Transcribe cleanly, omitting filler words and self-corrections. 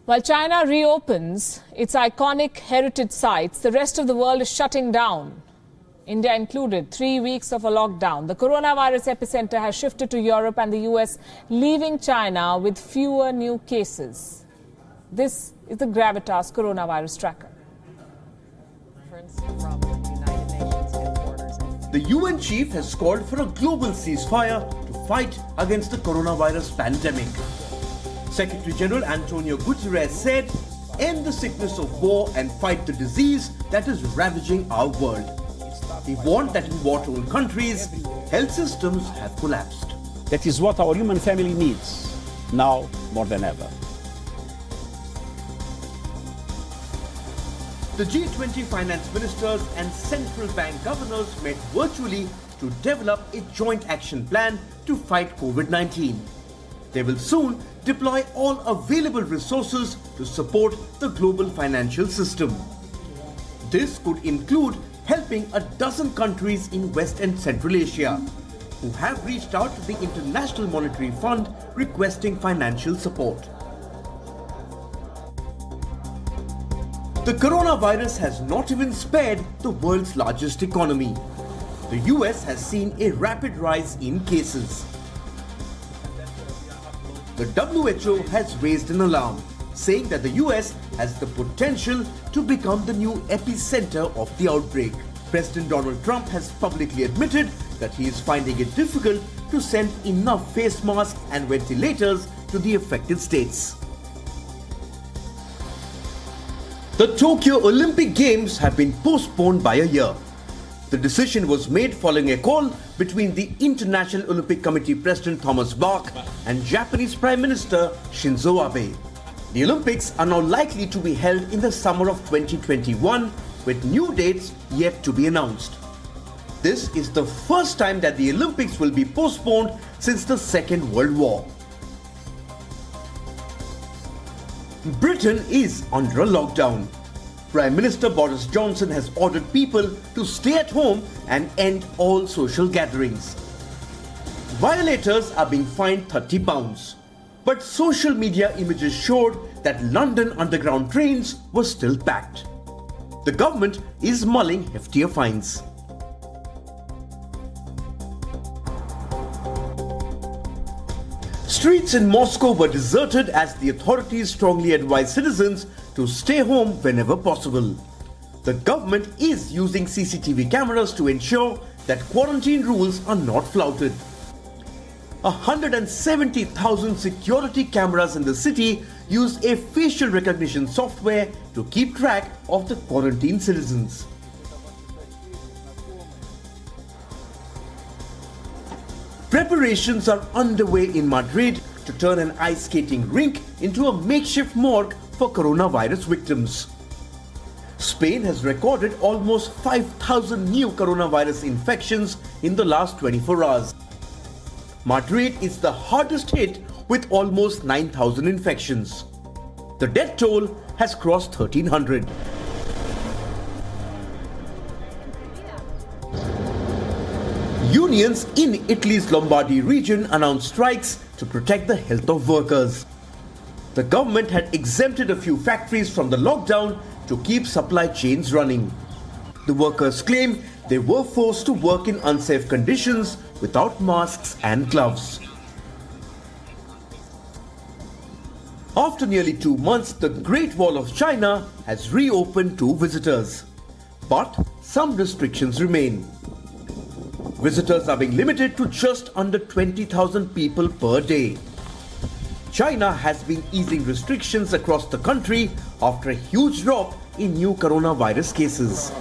While China reopens its iconic heritage sites, the rest of the world is shutting down. India included, 3 weeks of a lockdown. The coronavirus epicenter has shifted to Europe and the US, leaving China with fewer new cases. This is the Gravitas coronavirus tracker. The UN chief has called for a global ceasefire to fight against the coronavirus pandemic. Secretary General Antonio Guterres said, "End the sickness of war and fight the disease that is ravaging our world." He warned that in war-torn countries, health systems have collapsed. That is what our human family needs, now more than ever. The G20 finance ministers and central bank governors met virtually to develop a joint action plan to fight COVID-19. They will soon deploy all available resources to support the global financial system. This could include helping a dozen countries in West and Central Asia, who have reached out to the International Monetary Fund requesting financial support. The coronavirus has not even spared the world's largest economy. The US has seen a rapid rise in cases. The WHO has raised an alarm, saying that the US has the potential to become the new epicenter of the outbreak. President Donald Trump has publicly admitted that he is finding it difficult to send enough face masks and ventilators to the affected states. The Tokyo Olympic Games have been postponed by a year. The decision was made following a call between the International Olympic Committee President Thomas Bach and Japanese Prime Minister Shinzo Abe. The Olympics are now likely to be held in the summer of 2021, with new dates yet to be announced. This is the first time that the Olympics will be postponed since the Second World War. Britain is under a lockdown. Prime Minister Boris Johnson has ordered people to stay at home and end all social gatherings. Violators are being fined £30, but social media images showed that London underground trains were still packed. The government is mulling heftier fines. Streets in Moscow were deserted as the authorities strongly advised citizens to stay home whenever possible. The government is using CCTV cameras to ensure that quarantine rules are not flouted. 170,000 security cameras in the city use a facial recognition software to keep track of the quarantined citizens. Preparations are underway in Madrid to turn an ice skating rink into a makeshift morgue for coronavirus victims. Spain has recorded almost 5,000 new coronavirus infections in the last 24 hours. Madrid is the hardest hit with almost 9,000 infections. The death toll has crossed 1,300. Unions in Italy's Lombardy region announced strikes to protect the health of workers. The government had exempted a few factories from the lockdown to keep supply chains running. The workers claim they were forced to work in unsafe conditions without masks and gloves. After nearly 2 months, the Great Wall of China has reopened to visitors. But some restrictions remain. Visitors are being limited to just under 20,000 people per day. China has been easing restrictions across the country after a huge drop in new coronavirus cases.